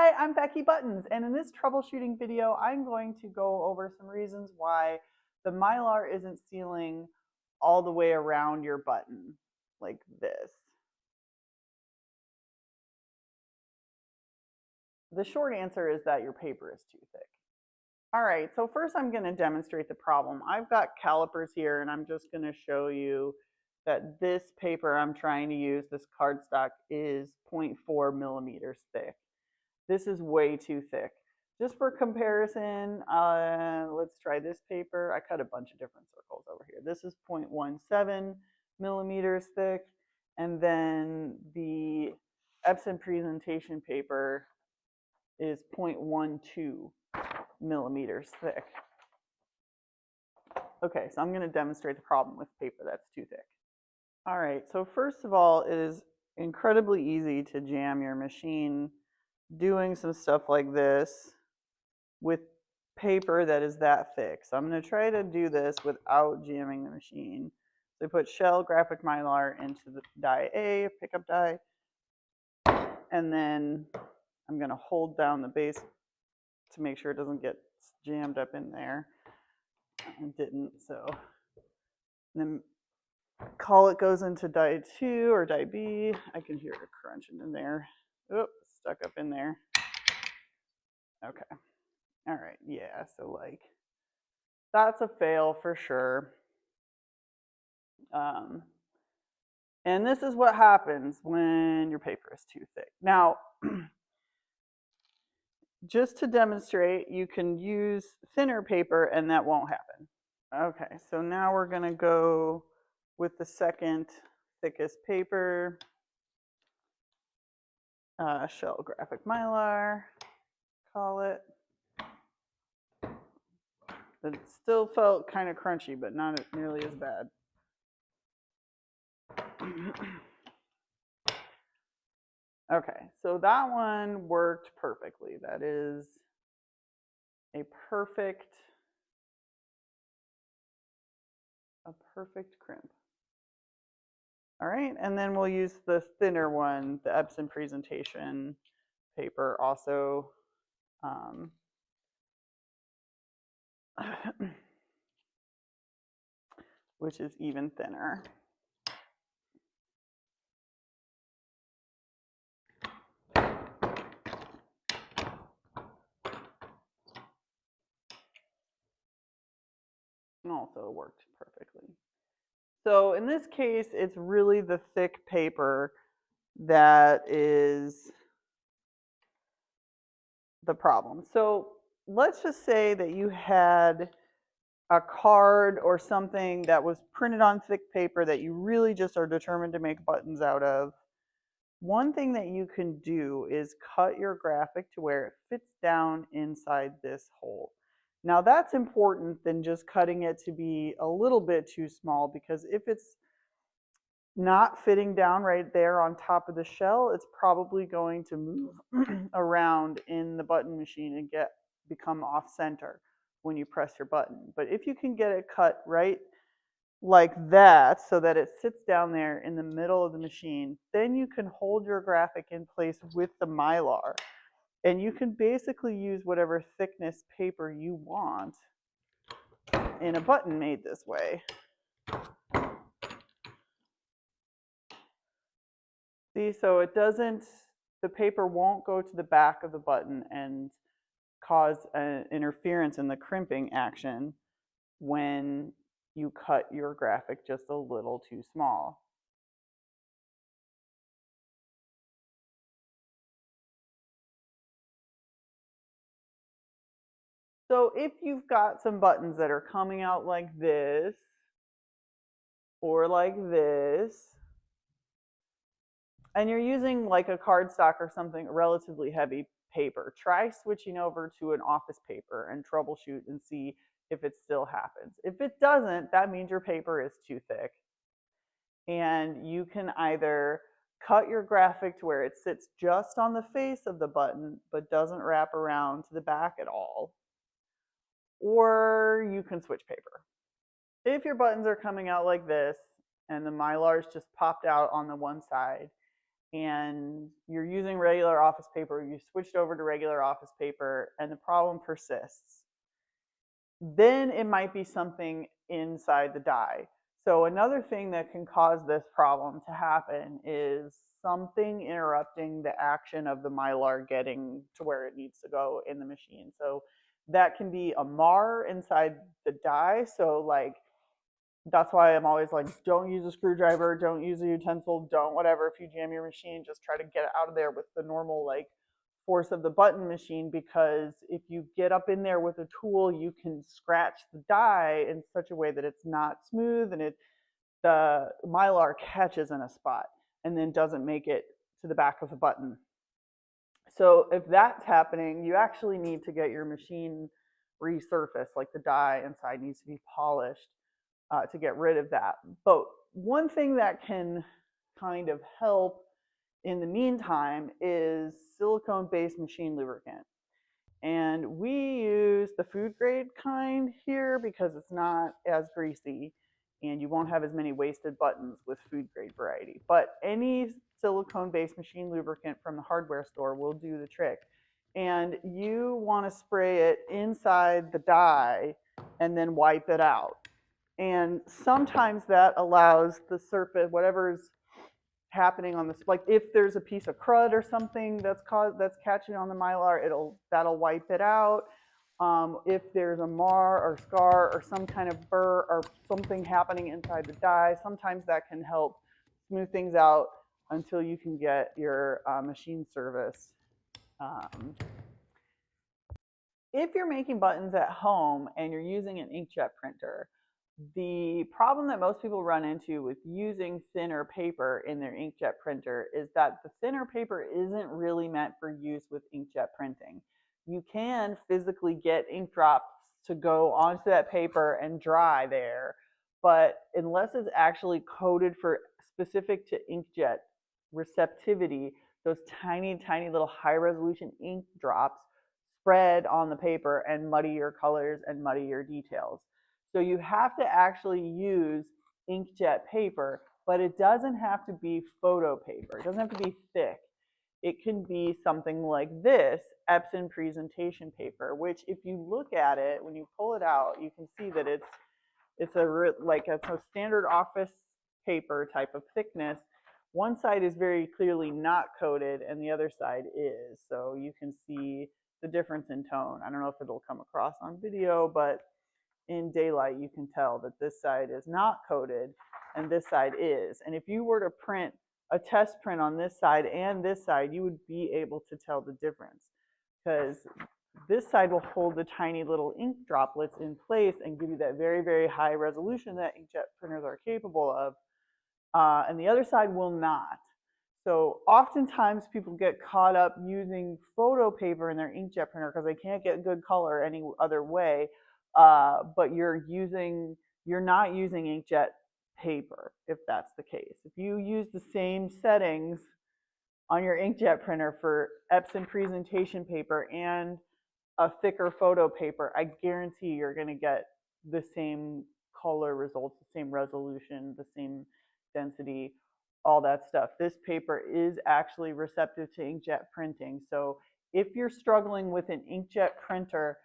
Hi, I'm Becky Buttons, and in this troubleshooting video, I'm going to go over some reasons why the Mylar isn't sealing all the way around your button, like this. The short answer is that your paper is too thick. All right, so first I'm going to demonstrate the problem. I've got calipers here, and I'm just going to show you that this paper I'm trying to use, this cardstock, is 0.4 millimeters thick. This is way too thick. Just for comparison, let's try this paper. I cut a bunch of different circles over here. This is 0.17 millimeters thick, and then the Epson presentation paper is 0.12 millimeters thick. Okay, so I'm going to demonstrate the problem with paper that's too thick. All right, so first of all, it is incredibly easy to jam your machine doing some stuff like this with paper that is that thick. So I'm going to try to do this without jamming the machine. So I put shell graphic Mylar into the die A, pickup die, and then I'm going to hold down the base to make sure it doesn't get jammed up in there. It didn't, so and then it goes into die 2 or die B. I can hear it crunching in there. Oops, stuck up in there. Okay. All right, yeah, so like that's a fail for sure. And this is what happens when your paper is too thick. Now, just to demonstrate, you can use thinner paper and that won't happen. Okay, so now we're going to go with the second thickest paper, shell graphic Mylar, call it. It still felt kind of crunchy, but not nearly as bad. Okay, so that one worked perfectly. That is a perfect crimp. All right, and then we'll use the thinner one, the Epson presentation paper also. Which is even thinner. And also worked perfectly. So in this case, it's really the thick paper that is the problem. So let's just say that you had a card or something that was printed on thick paper that you really just are determined to make buttons out of. One thing that you can do is cut your graphic to where it fits down inside this hole. Now that's important than just cutting it to be a little bit too small, because if it's not fitting down right there on top of the shell, it's probably going to move around in the button machine and become off center when you press your button. But if you can get it cut right like that so that it sits down there in the middle of the machine, then you can hold your graphic in place with the Mylar. And you can basically use whatever thickness paper you want in a button made this way. See, so it doesn't, the paper won't go to the back of the button and cause an interference in the crimping action when you cut your graphic just a little too small. So if you've got some buttons that are coming out like this or like this, and you're using like a cardstock or something, relatively heavy paper, try switching over to an office paper and troubleshoot and see if it still happens. If it doesn't, that means your paper is too thick. And you can either cut your graphic to where it sits just on the face of the button but doesn't wrap around to the back at all, or you can switch paper. If your buttons are coming out like this and the Mylar's just popped out on the one side and you're using regular office paper, you switched over to regular office paper, and the problem persists, then it might be something inside the die. So another thing that can cause this problem to happen is something interrupting the action of the Mylar getting to where it needs to go in the machine. So that can be a mar inside the die. So like that's why I'm always like, don't use a screwdriver, don't use a utensil, don't whatever. If you jam your machine, just try to get it out of there with the normal like force of the button machine, because if you get up in there with a tool, you can scratch the die in such a way that it's not smooth, and the Mylar catches in a spot and then doesn't make it to the back of the button. So if that's happening, you actually need to get your machine resurfaced, like the die inside needs to be polished to get rid of that. But one thing that can kind of help in the meantime is silicone-based machine lubricant. And we use the food grade kind here because it's not as greasy and you won't have as many wasted buttons with food grade variety. But any silicone-based machine lubricant from the hardware store will do the trick. And you want to spray it inside the die and then wipe it out. And sometimes that allows the surface, whatever's happening on this, like if there's a piece of crud or something that's catching on the Mylar, that'll wipe it out. If there's a mar or scar or some kind of burr or something happening inside the die, sometimes that can help smooth things out until you can get your machine service. If you're making buttons at home and you're using an inkjet printer, the problem that most people run into with using thinner paper in their inkjet printer is that the thinner paper isn't really meant for use with inkjet printing. You can physically get ink drops to go onto that paper and dry there, but unless it's actually coded for specific to inkjet receptivity, those tiny, tiny little high resolution ink drops spread on the paper and muddy your colors and muddy your details. So you have to actually use inkjet paper, but it doesn't have to be photo paper. It doesn't have to be thick. It can be something like this, Epson presentation paper, which if you look at it, when you pull it out, you can see that it's a standard office paper type of thickness. One side is very clearly not coated and the other side is. So you can see the difference in tone. I don't know if it'll come across on video, but in daylight you can tell that this side is not coated and this side is. And if you were to print a test print on this side and this side, you would be able to tell the difference, because this side will hold the tiny little ink droplets in place and give you that very, very high resolution that inkjet printers are capable of, and the other side will not. So oftentimes people get caught up using photo paper in their inkjet printer because they can't get good color any other way, but you're not using inkjet paper if that's the case. If you use the same settings on your inkjet printer for Epson presentation paper and a thicker photo paper, I guarantee you're going to get the same color results, the same resolution, the same density, all that stuff. This paper is actually receptive to inkjet printing. So if you're struggling with an inkjet printer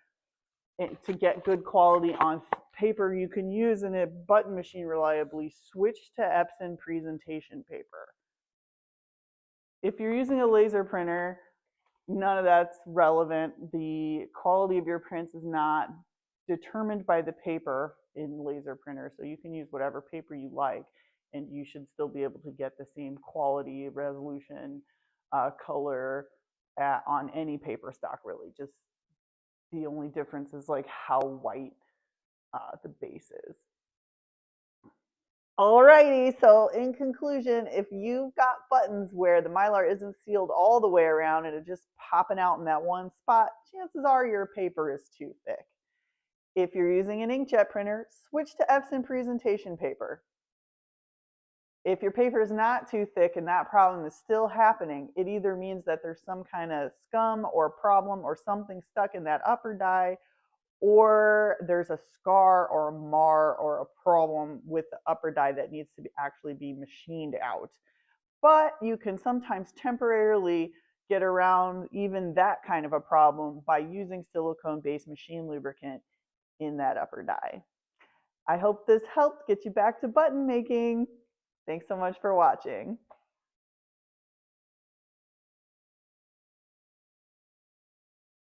to get good quality on paper you can use in a button machine reliably, switch to Epson presentation paper. If you're using a laser printer, none of that's relevant. The quality of your prints is not determined by the paper in laser printer, so you can use whatever paper you like and you should still be able to get the same quality, resolution, color on any paper stock really. Just the only difference is like how white the base is. Alrighty, so in conclusion, if you've got buttons where the Mylar isn't sealed all the way around and it's just popping out in that one spot, chances are your paper is too thick. If you're using an inkjet printer, switch to Epson presentation paper. If your paper is not too thick and that problem is still happening, it either means that there's some kind of scum or problem or something stuck in that upper die, or there's a scar or a mar or a problem with the upper die that needs to actually be machined out. but you can sometimes temporarily get around even that kind of a problem by using silicone-based machine lubricant in that upper die. I hope this helped get you back to button making. Thanks so much for watching.